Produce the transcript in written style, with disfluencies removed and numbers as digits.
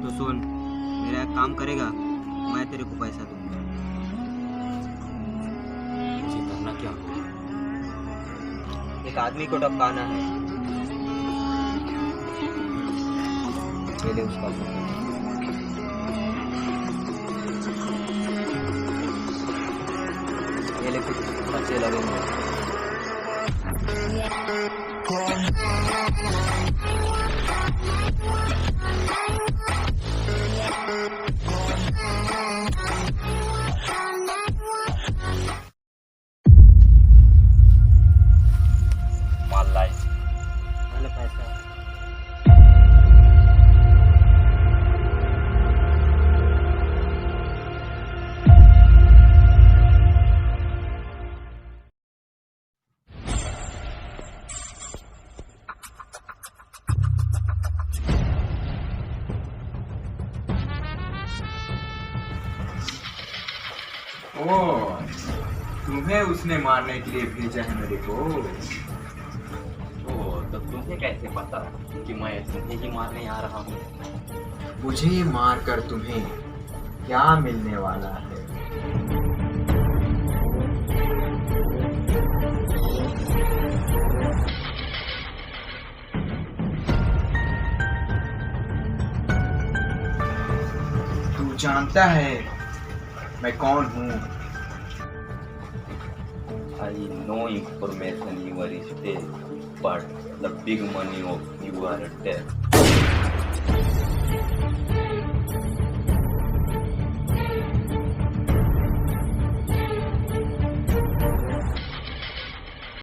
तो सुन, मेरा एक काम करेगा, मैं तेरे को पैसा दूंगा। मुझे करना क्या होगा? एक आदमी को टपकाना है। ये ले उसका फोन। ये ले कुछ खर्चे लगेंगे। माल लाए। मैंने पैसा ओह, तुम्हें उसने मारने के लिए भेजा है मेरे को। ओ, तो तुम्हें कैसे पता कि मैं तुम्हें ही मारने आ रहा हूँ? मुझे मारकर तुम्हें क्या मिलने वाला है? तू जानता है मैं कौन हूँ? I know information you are still, but the big money of you are dead.